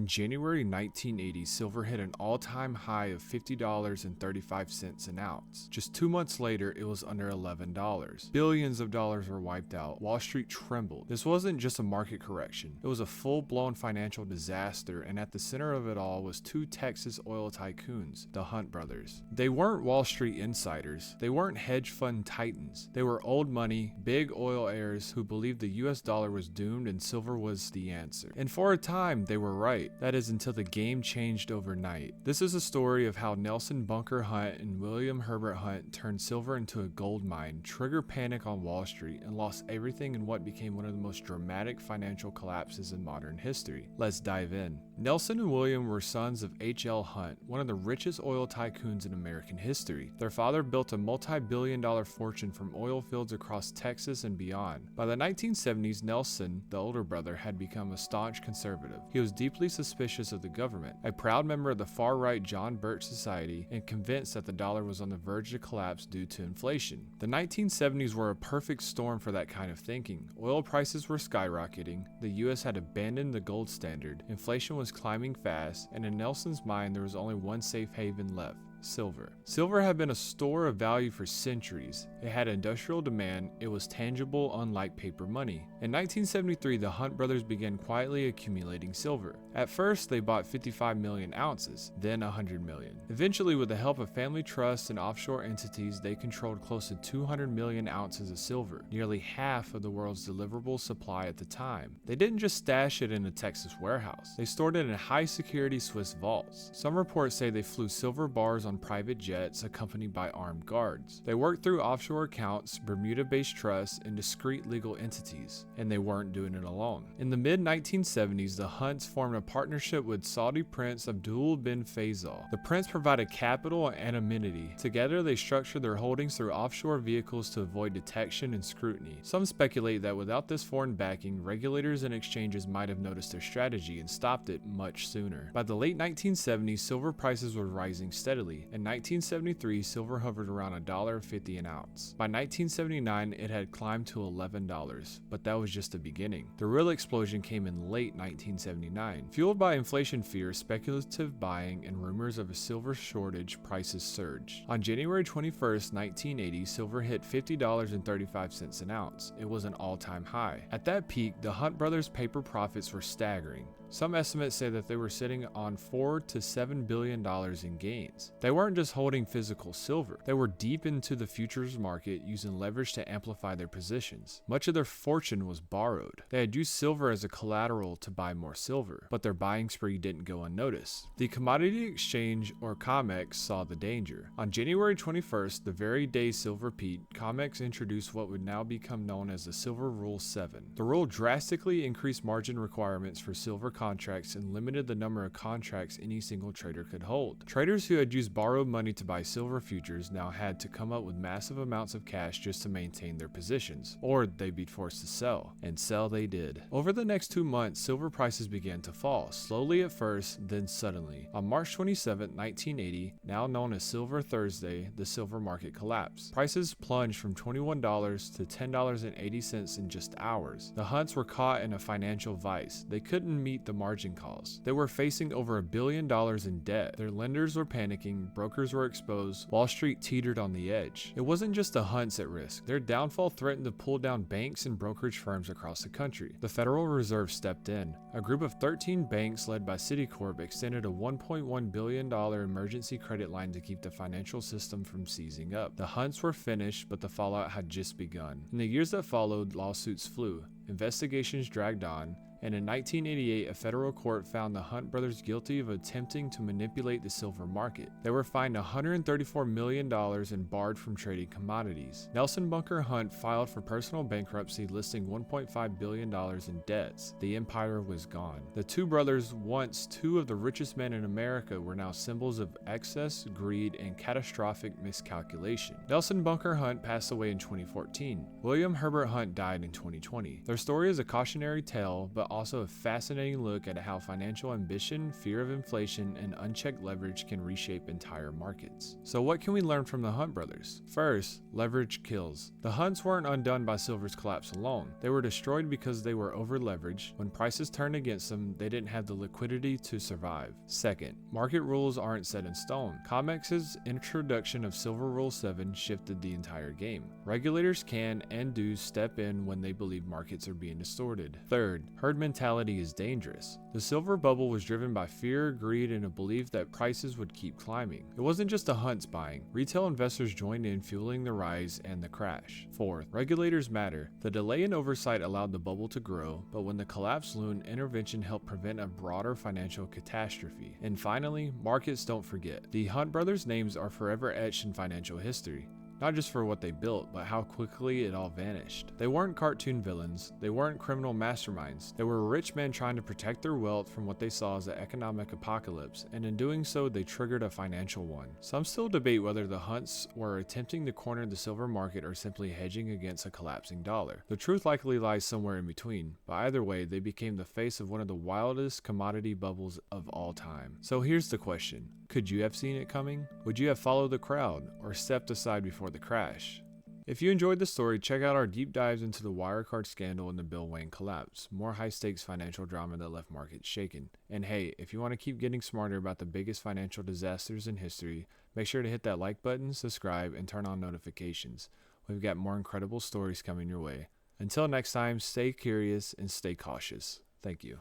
In January 1980, silver hit an all-time high of $50.35 an ounce. Just 2 months later, it was under $11. Billions of dollars were wiped out. Wall Street trembled. This wasn't just a market correction. It was a full-blown financial disaster, and at the center of it all was two Texas oil tycoons, the Hunt brothers. They weren't Wall Street insiders. They weren't hedge fund titans. They were old money, big oil heirs who believed the US dollar was doomed and silver was the answer. And for a time, they were right. That is until the game changed overnight. This is a story of how Nelson Bunker Hunt and William Herbert Hunt turned silver into a gold mine, triggered panic on Wall Street, and lost everything in what became one of the most dramatic financial collapses in modern history. Let's dive in. Nelson and William were sons of H.L. Hunt, one of the richest oil tycoons in American history. Their father built a multi-billion-dollar fortune from oil fields across Texas and beyond. By the 1970s, Nelson, the older brother, had become a staunch conservative. He was deeply suspicious of the government, a proud member of the far-right John Birch Society, and convinced that the dollar was on the verge of collapse due to inflation. The 1970s were a perfect storm for that kind of thinking. Oil prices were skyrocketing, the US had abandoned the gold standard, inflation was climbing fast, and in Nelson's mind there was only one safe haven left: silver. Silver had been a store of value for centuries. It had industrial demand, it was tangible unlike paper money. In 1973, the Hunt brothers began quietly accumulating silver. At first, they bought 55 million ounces, then 100 million. Eventually, with the help of family trusts and offshore entities, they controlled close to 200 million ounces of silver, nearly half of the world's deliverable supply at the time. They didn't just stash it in a Texas warehouse. They stored it in high-security Swiss vaults. Some reports say they flew silver bars on private jets accompanied by armed guards. They worked through offshore accounts, Bermuda-based trusts, and discrete legal entities, and they weren't doing it alone. In the mid-1970s, the Hunts formed a partnership with Saudi Prince Abdul bin Faisal. The prince provided capital and anonymity. Together, they structured their holdings through offshore vehicles to avoid detection and scrutiny. Some speculate that without this foreign backing, regulators and exchanges might have noticed their strategy and stopped it much sooner. By the late 1970s, silver prices were rising steadily. In 1973, silver hovered around $1.50 an ounce. By 1979, it had climbed to $11, but that was just the beginning. The real explosion came in late 1979. Fueled by inflation fears, speculative buying, and rumors of a silver shortage, prices surged. On January 21, 1980, silver hit $50.35 an ounce. It was an all-time high. At that peak, the Hunt brothers' paper profits were staggering. Some estimates say that they were sitting on $4 to $7 billion in gains. They weren't just holding physical silver. They were deep into the futures market using leverage to amplify their positions. Much of their fortune was borrowed. They had used silver as a collateral to buy more silver, but their buying spree didn't go unnoticed. The Commodity Exchange, or COMEX, saw the danger. On January 21st, the very day silver peaked, COMEX introduced what would now become known as the Silver Rule 7. The rule drastically increased margin requirements for silver contracts and limited the number of contracts any single trader could hold. Traders who had used borrowed money to buy silver futures now had to come up with massive amounts of cash just to maintain their positions, or they'd be forced to sell. And sell they did. Over the next 2 months, silver prices began to fall, slowly at first, then suddenly. On March 27, 1980, now known as Silver Thursday, the silver market collapsed. Prices plunged from $21 to $10.80 in just hours. The Hunts were caught in a financial vice. They couldn't meet the margin calls. They were facing over $1 billion in debt. Their lenders were panicking, brokers were exposed, Wall Street teetered on the edge. It wasn't just the Hunts at risk. Their downfall threatened to pull down banks and brokerage firms across the country. The Federal Reserve stepped in. A group of 13 banks led by Citicorp extended a $1.1 billion emergency credit line to keep the financial system from seizing up. The Hunts were finished, but the fallout had just begun. In the years that followed, lawsuits flew. Investigations dragged on, and in 1988, a federal court found the Hunt brothers guilty of attempting to manipulate the silver market. They were fined $134 million and barred from trading commodities. Nelson Bunker Hunt filed for personal bankruptcy, listing $1.5 billion in debts. The empire was gone. The two brothers, once two of the richest men in America, were now symbols of excess, greed, and catastrophic miscalculation. Nelson Bunker Hunt passed away in 2014. William Herbert Hunt died in 2020. Their story is a cautionary tale, but but also a fascinating look at how financial ambition, fear of inflation, and unchecked leverage can reshape entire markets. So what can we learn from the Hunt brothers? First, leverage kills. The Hunts weren't undone by silver's collapse alone. They were destroyed because they were over-leveraged. When prices turned against them, they didn't have the liquidity to survive. Second, market rules aren't set in stone. COMEX's introduction of Silver Rule 7 shifted the entire game. Regulators can and do step in when they believe markets are being distorted. Third, herd mentality is dangerous. The silver bubble was driven by fear, greed, and a belief that prices would keep climbing. It wasn't just the Hunts buying. Retail investors joined in, fueling the rise and the crash. Fourth, regulators matter. The delay in oversight allowed the bubble to grow, but when the collapse loomed, intervention helped prevent a broader financial catastrophe. And finally, markets don't forget. The Hunt brothers' names are forever etched in financial history. Not just for what they built, but how quickly it all vanished. They weren't cartoon villains, they weren't criminal masterminds, they were rich men trying to protect their wealth from what they saw as an economic apocalypse, and in doing so, they triggered a financial one. Some still debate whether the Hunts were attempting to corner the silver market or simply hedging against a collapsing dollar. The truth likely lies somewhere in between, but either way, they became the face of one of the wildest commodity bubbles of all time. So here's the question. Could you have seen it coming? Would you have followed the crowd, or stepped aside before the crash? If you enjoyed the story, check out our deep dives into the Wirecard scandal and the Bill Wayne collapse, more high-stakes financial drama that left markets shaken. And hey, if you want to keep getting smarter about the biggest financial disasters in history, make sure to hit that like button, subscribe, and turn on notifications. We've got more incredible stories coming your way. Until next time, stay curious and stay cautious. Thank you.